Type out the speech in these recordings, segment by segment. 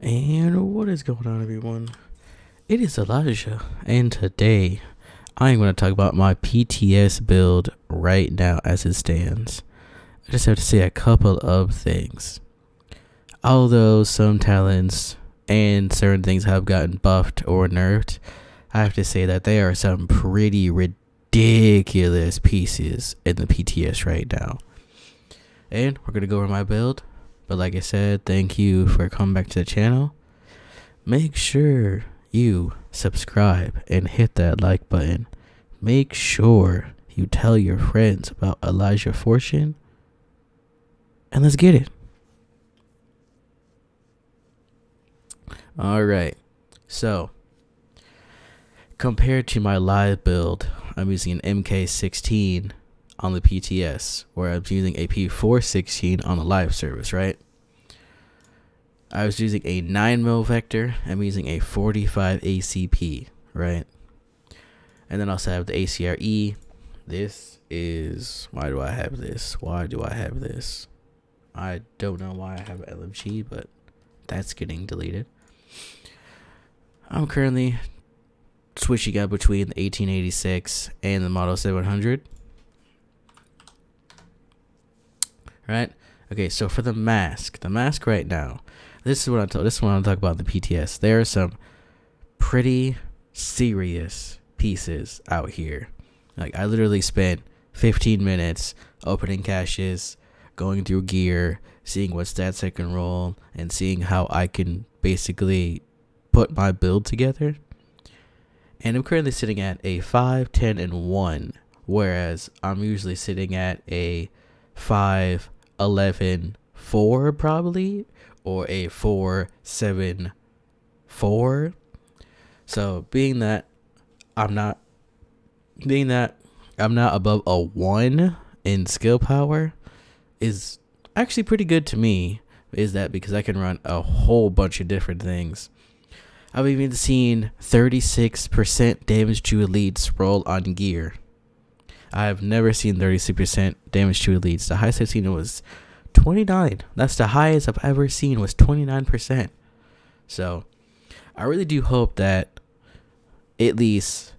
And what is going on, everyone? It is Elijah, and today I'm going to talk about my PTS build right now as it stands. I just have to say a couple of things. Although some talents and certain things have gotten buffed or nerfed, I have to say that there are some pretty ridiculous pieces in the PTS right now. And we're going to go over my build. But like I said, thank you for coming back to the channel. Make sure you subscribe and hit that like button. Make sure you tell your friends about Faith+Love+Fortune. And let's get it. Alright, so compared to my live build, I'm using an MK16 on the PTS, where I'm using a P416 on the live service, right? I was using a 9mm vector. I'm using a 45 ACP, right? And then also have the ACRE. This is, why do I have this? I don't know why I have an LMG, but that's getting deleted. I'm currently switching out between the 1886 and the Model 700. Right? Okay, so for the mask right now, this is what I'm talking about in the PTS. There are some pretty serious pieces out here. Like, I literally spent 15 minutes opening caches, going through gear, seeing what stats I can roll, and seeing how I can basically put my build together. And I'm currently sitting at a 5, 10, and 1, whereas I'm usually sitting at a 5, 11, 4 probably, or a 4, 7, 4. So being that I'm not above a 1 in skill power is actually pretty good to me. Is that because I can run a whole bunch of different things. I've even seen 36% damage to elites roll on gear. I've never seen 36% damage to elites. The highest I've seen was 29. That's the highest I've ever seen, was 29%. So I really do hope that at least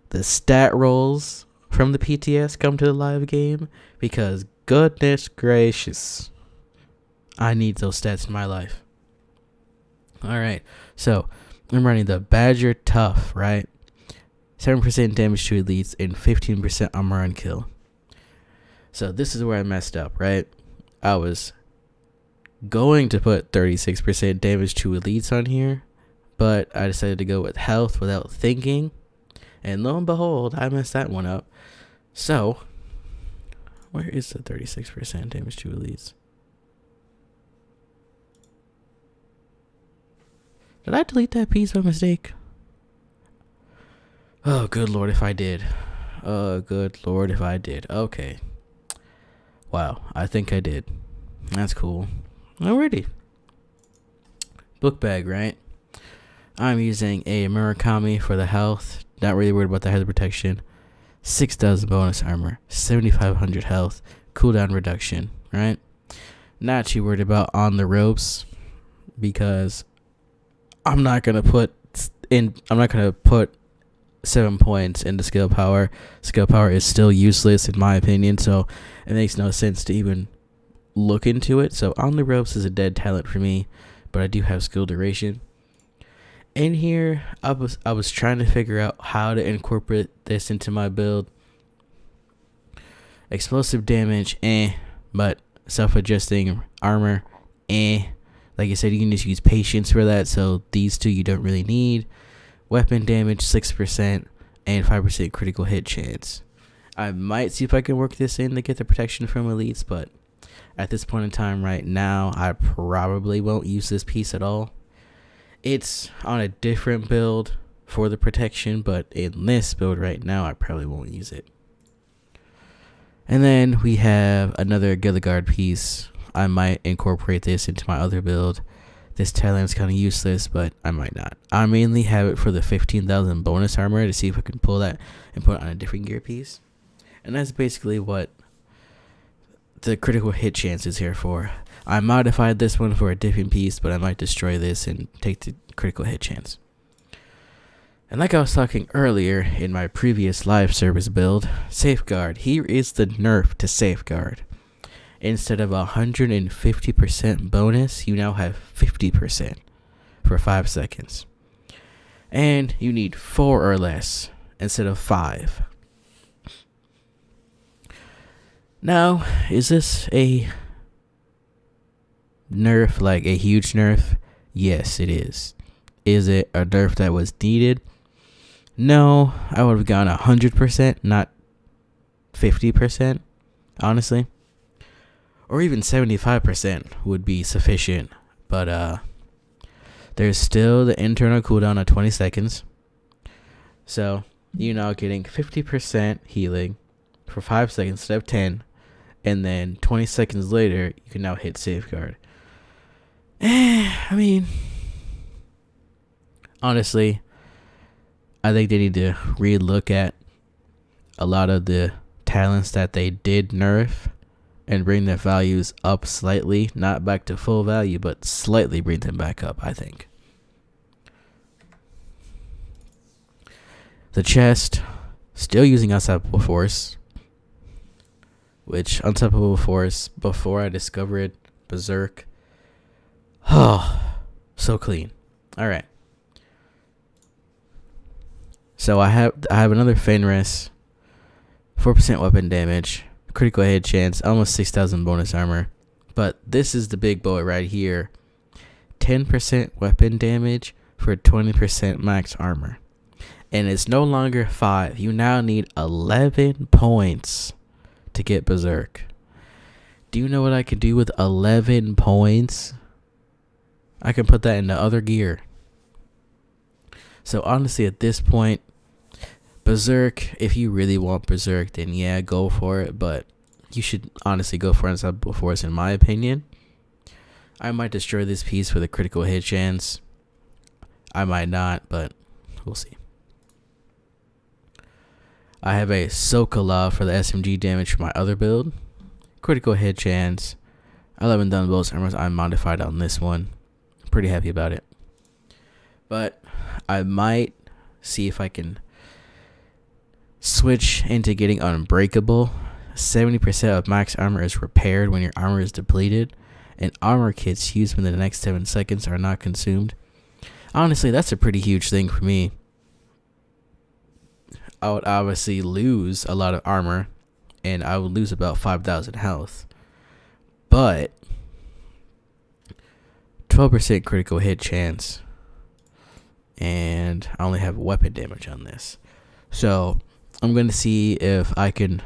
the stat rolls from the PTS come to the live game, because goodness gracious, I need those stats in my life. Alright, so I'm running the Badger Tough, right? 7% damage to elites and 15% armor on kill. So this is where I messed up, right? I was going to put 36% damage to elites on here, but I decided to go with health without thinking. And lo and behold, I messed that one up. So, where is the 36% damage to elites? Did I delete that piece by mistake? Oh, good lord if I did. Okay. Wow, I think I did. That's cool. Alrighty. Book bag, right? I'm using a Murakami for the health. Not really worried about the hazard protection. 6,000 bonus armor. 7,500 health. Cooldown reduction, right? Not too worried about on the ropes, because I'm not gonna put 7 points into skill power. Skill power is still useless in my opinion, so it makes no sense to even look into it. So on the ropes is a dead talent for me, but I do have skill duration. In here, I was trying to figure out how to incorporate this into my build. Explosive damage, but self-adjusting armor, Like I said, you can just use patience for that, so these two you don't really need. Weapon damage 6% and 5% critical hit chance. I might see if I can work this in to get the protection from elites, but at this point in time right now, I probably won't use this piece at all. It's on a different build for the protection, but in this build right now, I probably won't use it. And then we have another Gilligard piece. I might incorporate this into my other build. This talent's kind of useless, but I might not. I mainly have it for the 15,000 bonus armor to see if I can pull that and put it on a different gear piece. And that's basically what the critical hit chance is here for. I modified this one for a different piece, but I might destroy this and take the critical hit chance. And like I was talking earlier in my previous live service build, Safeguard. Here is the nerf to Safeguard. Instead of 150% bonus, you now have 50% for 5 seconds. And you need 4 or less instead of 5. Now, is this a nerf, like a huge nerf? Yes, it is. Is it a nerf that was needed? No, I would have gone 100%, not 50%, honestly. Or even 75% would be sufficient. But there's still the internal cooldown of 20 seconds. So, you're now getting 50% healing for 5 seconds instead of 10. And then 20 seconds later, you can now hit Safeguard. I mean, honestly, I think they need to relook at a lot of the talents that they did nerf and bring their values up slightly. Not back to full value, but slightly bring them back up, I think. The chest, still using Unstoppable Force. Which, Unstoppable Force, before I discovered Berserk. Oh, so clean. Alright. So I have another Fenris, 4% weapon damage, critical hit chance, almost 6,000 bonus armor. But this is the big boy right here. 10% weapon damage for 20% max armor. And it's no longer 5. You now need 11 points to get Berserk. Do you know what I could do with 11 points? I can put that into other gear. So honestly, at this point, Berserk, if you really want Berserk, then yeah, go for it. But you should honestly go for Unstoppable Force, in my opinion. I might destroy this piece with a critical hit chance. I might not, but we'll see. I have a Sokola for the SMG damage for my other build. Critical hit chance. 11 done bonus armors. I modified on this one. Pretty happy about it. But I might see if I can switch into getting Unbreakable. 70% of max armor is repaired when your armor is depleted, and armor kits used within the next 7 seconds are not consumed. Honestly, that's a pretty huge thing for me. I would obviously lose a lot of armor, and I would lose about 5,000 health. But 12% critical hit chance, and I only have weapon damage on this. So I'm going to see if I can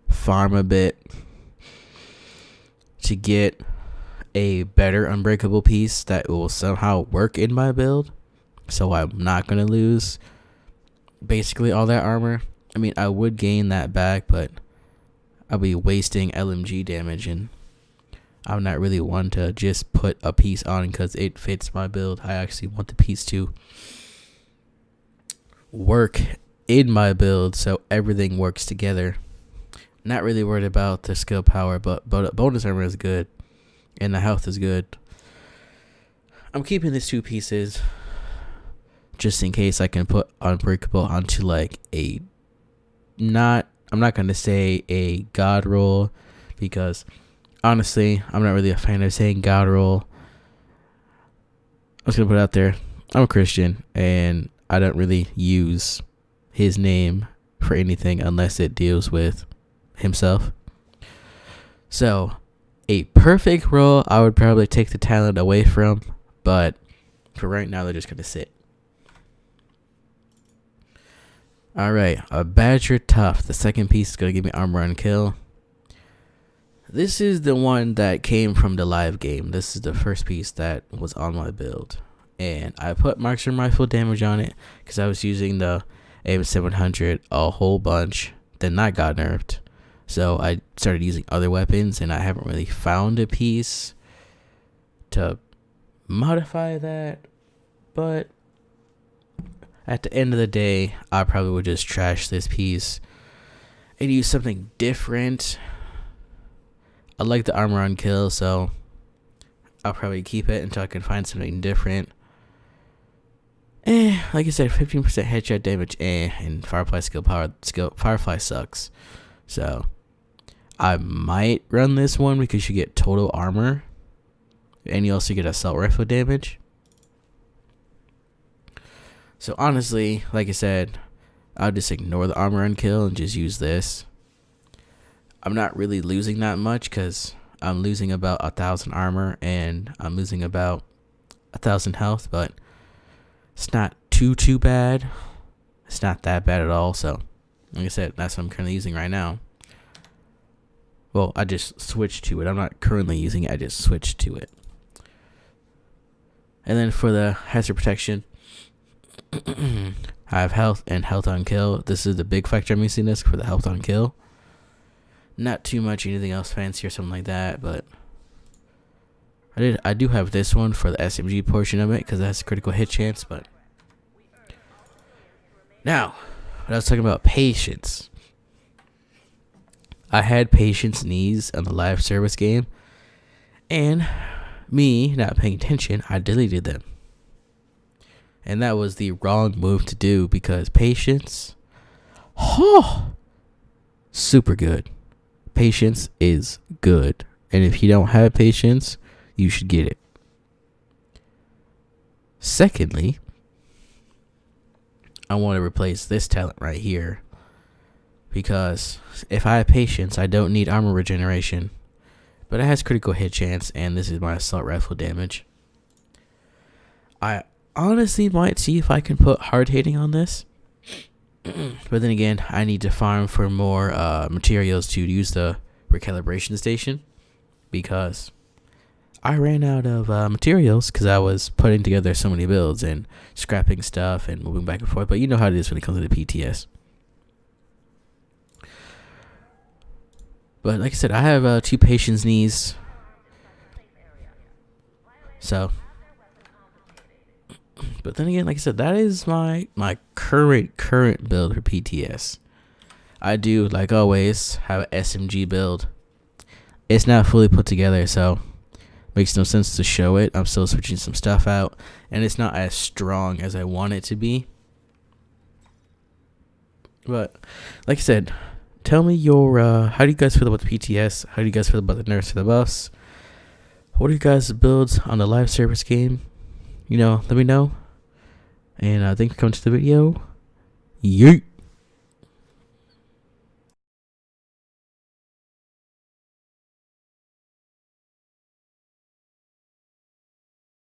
farm a bit to get a better Unbreakable piece that will somehow work in my build, so I'm not going to lose basically all that armor. I mean, I would gain that back, but I'll be wasting LMG damage, and I'm not really one to just put a piece on because it fits my build. I actually want the piece to work in my build so everything works together. Not really worried about the skill power, but bonus armor is good and the health is good. I'm keeping these 2 pieces just in case I can put Unbreakable onto like I'm not going to say a god roll, because honestly, I'm not really a fan of saying god roll. I'm just going to put it out there. I'm a Christian, and I don't really use his name for anything unless it deals with himself. So, a perfect roll, I would probably take the talent away from, but for right now, they're just going to sit. Alright, a Badger Tough. The second piece is going to give me armor and kill. This is the one that came from the live game. This is the first piece that was on my build. And I put marksman rifle damage on it because I was using the AM700 a whole bunch. Then that got nerfed. So I started using other weapons, and I haven't really found a piece to modify that. But at the end of the day, I probably would just trash this piece and use something different. I like the armor on kill, so I'll probably keep it until I can find something different. Like I said, 15% headshot damage, and Firefly Firefly sucks. So I might run this one because you get total armor, and you also get assault rifle damage. So honestly, like I said, I'll just ignore the armor on kill and just use this. I'm not really losing that much because I'm losing about 1,000 armor and I'm losing about 1,000 health, but it's not too bad. It's not that bad at all. So like I said, that's what I'm currently using right now. Well, I just switched to it. I'm not currently using it. I just switched to it. And then for the hazard protection, I have health and health on kill. This is the big factor I'm using this for, the health on kill. Not too much anything else fancy or something like that, but I do have this one for the SMG portion of it because that's critical hit chance. But now, when I was talking about patience, I had patience knees on the live service game, and me not paying attention, I deleted them. And that was the wrong move to do because patience, super good. Patience is good. And if you don't have patience, you should get it. Secondly, I want to replace this talent right here. Because if I have patience, I don't need armor regeneration. But it has critical hit chance, and this is my assault rifle damage. I honestly might see if I can put hard hitting on this. But then again, I need to farm for more materials to use the recalibration station. Because I ran out of materials because I was putting together so many builds and scrapping stuff and moving back and forth. But you know how it is when it comes to the PTS. But like I said, I have 2 patience knees. So, but then again, like I said, that is my current build for PTS. I do, like always, have an SMG build. It's not fully put together, so makes no sense to show it. I'm still switching some stuff out, and it's not as strong as I want it to be. But like I said, tell me your how do you guys feel about the PTS? How do you guys feel about the nerfs for the buffs? What are you guys' builds on the live service game? You know, let me know. And thanks for coming to the video. Yeet.